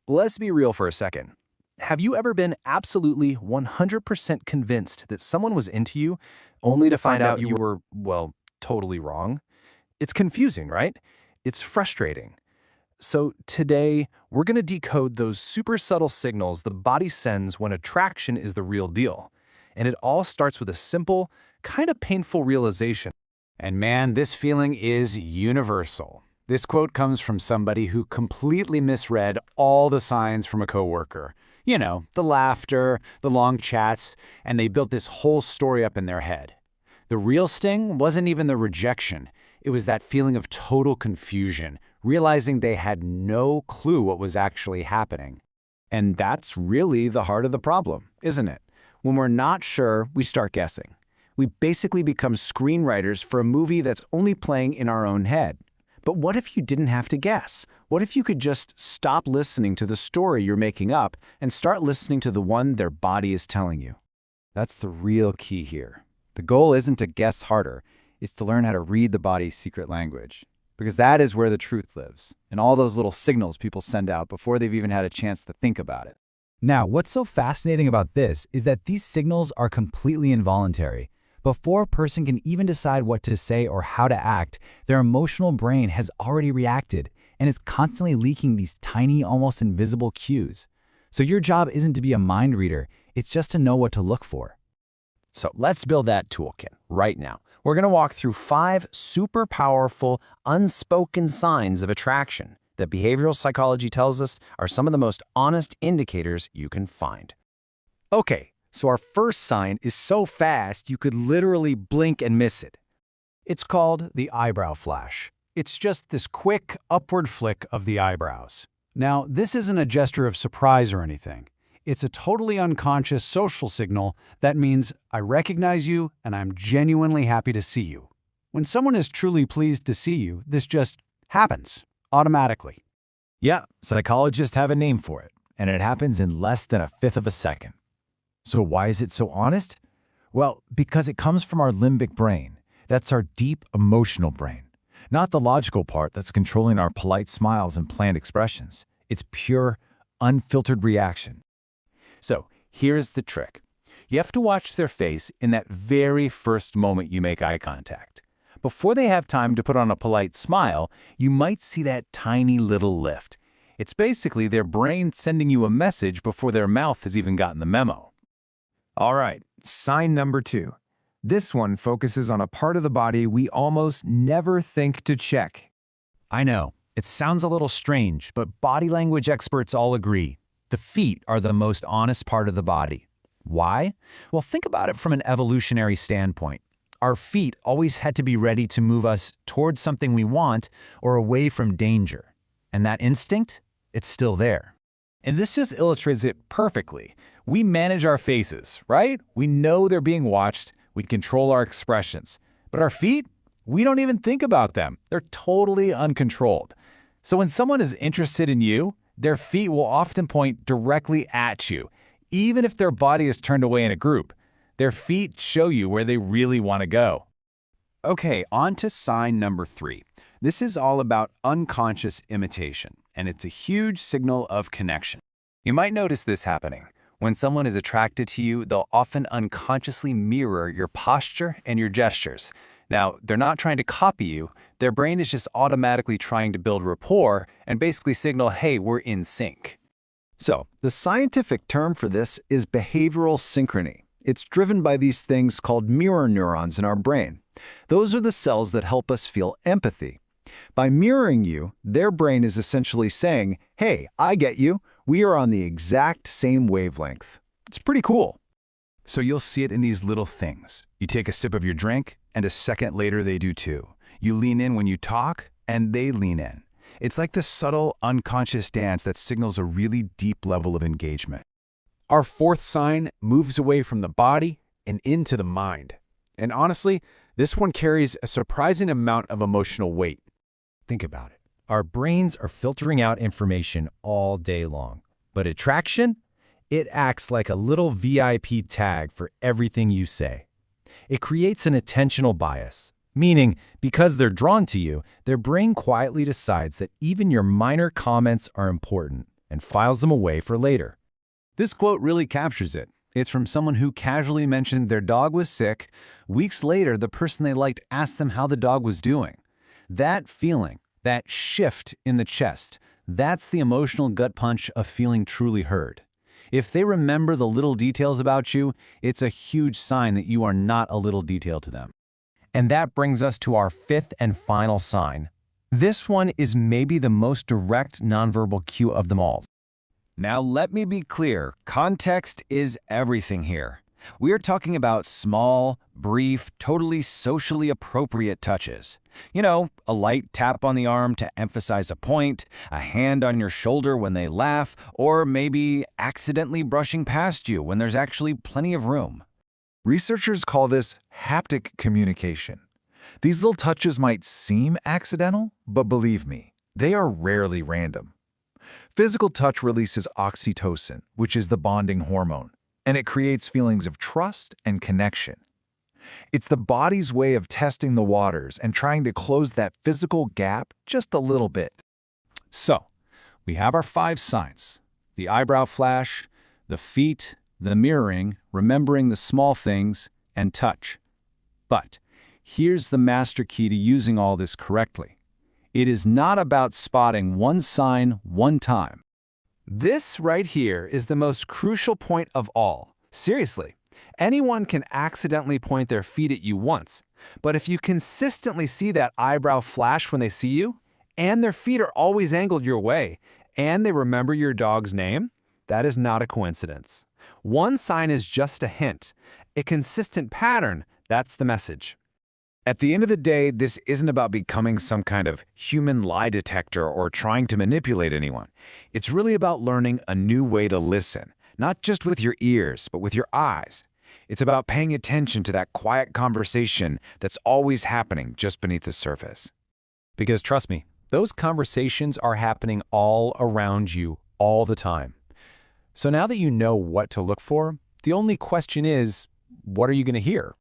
let's be real for a second. Have you ever been absolutely 100% convinced that someone was into you, only to find out you were, well, totally wrong? It's confusing, right? It's frustrating. So today, we're going to decode those super subtle signals the body sends when attraction is the real deal. And it all starts with a simple, kind of painful realization. And man, this feeling is universal. This quote comes from somebody who completely misread all the signs from a coworker. You know, the laughter, the long chats, and they built this whole story up in their head. The real sting wasn't even the rejection. It was that feeling of total confusion, realizing they had no clue what was actually happening. And that's really the heart of the problem, isn't it? When we're not sure, we start guessing. We basically become screenwriters for a movie that's only playing in our own head. But what if you didn't have to guess? What if you could just stop listening to the story you're making up and start listening to the one their body is telling you? That's the real key here. The goal isn't to guess harder, it's to learn how to read the body's secret language. Because that is where the truth lives, in all those little signals people send out before they've even had a chance to think about it. Now, what's so fascinating about this is that these signals are completely involuntary. Before a person can even decide what to say or how to act, their emotional brain has already reacted, and it's constantly leaking these tiny, almost invisible cues. So your job isn't to be a mind reader, it's just to know what to look for. So let's build that toolkit right now. We're going to walk through 5 super powerful, unspoken signs of attraction that behavioral psychology tells us are some of the most honest indicators you can find. Okay, so our first sign is so fast you could literally blink and miss it. It's called the eyebrow flash. It's just this quick upward flick of the eyebrows. Now, this isn't a gesture of surprise or anything. It's a totally unconscious social signal that means I recognize you and I'm genuinely happy to see you. When someone is truly pleased to see you, this just happens automatically. Yeah, psychologists have a name for it, and it happens in less than 1/5 of a second. So why is it so honest? Well, because it comes from our limbic brain. That's our deep emotional brain. Not the logical part that's controlling our polite smiles and planned expressions. It's pure, unfiltered reaction. So here's the trick. You have to watch their face in that very first moment you make eye contact. Before they have time to put on a polite smile, you might see that tiny little lift. It's basically their brain sending you a message before their mouth has even gotten the memo. All right, sign number 2. This one focuses on a part of the body we almost never think to check. I know, it sounds a little strange, but body language experts all agree. The feet are the most honest part of the body. Why? Well, think about it from an evolutionary standpoint. Our feet always had to be ready to move us towards something we want or away from danger. And that instinct, it's still there. And this just illustrates it perfectly. We manage our faces, right? We know they're being watched. We control our expressions. But our feet, we don't even think about them. They're totally uncontrolled. So when someone is interested in you, their feet will often point directly at you, even if their body is turned away in a group. Their feet show you where they really want to go. Okay, on to sign number 3. This is all about unconscious imitation, and it's a huge signal of connection. You might notice this happening. When someone is attracted to you, they'll often unconsciously mirror your posture and your gestures. Now, they're not trying to copy you. Their brain is just automatically trying to build rapport and basically signal, hey, we're in sync. So, the scientific term for this is behavioral synchrony. It's driven by these things called mirror neurons in our brain. Those are the cells that help us feel empathy. By mirroring you, their brain is essentially saying, hey, I get you. We are on the exact same wavelength. It's pretty cool. So you'll see it in these little things. You take a sip of your drink, and a second later they do too. You lean in when you talk, and they lean in. It's like this subtle, unconscious dance that signals a really deep level of engagement. Our 4th sign moves away from the body and into the mind. And honestly, this one carries a surprising amount of emotional weight. Think about it. Our brains are filtering out information all day long. But attraction? It acts like a little VIP tag for everything you say. It creates an attentional bias, meaning because they're drawn to you, their brain quietly decides that even your minor comments are important. and files them away for later. This quote really captures it. It's from someone who casually mentioned their dog was sick. Weeks later, the person they liked asked them how the dog was doing. That feeling, that shift in the chest, that's the emotional gut punch of feeling truly heard. If they remember the little details about you, it's a huge sign that you are not a little detail to them. And that brings us to our fifth and final sign. This one is maybe the most direct nonverbal cue of them all. Now let me be clear, context is everything here. We are talking about small, brief, totally socially appropriate touches. You know, a light tap on the arm to emphasize a point, a hand on your shoulder when they laugh, or maybe accidentally brushing past you when there's actually plenty of room. Researchers call this haptic communication. These little touches might seem accidental, but believe me, they are rarely random. Physical touch releases oxytocin, which is the bonding hormone, and it creates feelings of trust and connection. It's the body's way of testing the waters and trying to close that physical gap just a little bit. So, we have our 5 signs: the eyebrow flash, the feet, the mirroring, remembering the small things, and touch. But here's the master key to using all this correctly. It is not about spotting one sign one time. This right here is the most crucial point of all. Seriously, anyone can accidentally point their feet at you once, but if you consistently see that eyebrow flash when they see you, and their feet are always angled your way, and they remember your dog's name, that is not a coincidence. One sign is just a hint. A consistent pattern, that's the message. At the end of the day, this isn't about becoming some kind of human lie detector or trying to manipulate anyone. It's really about learning a new way to listen, not just with your ears, but with your eyes. It's about paying attention to that quiet conversation that's always happening just beneath the surface. Because trust me, those conversations are happening all around you all the time. So now that you know what to look for, the only question is, what are you going to hear?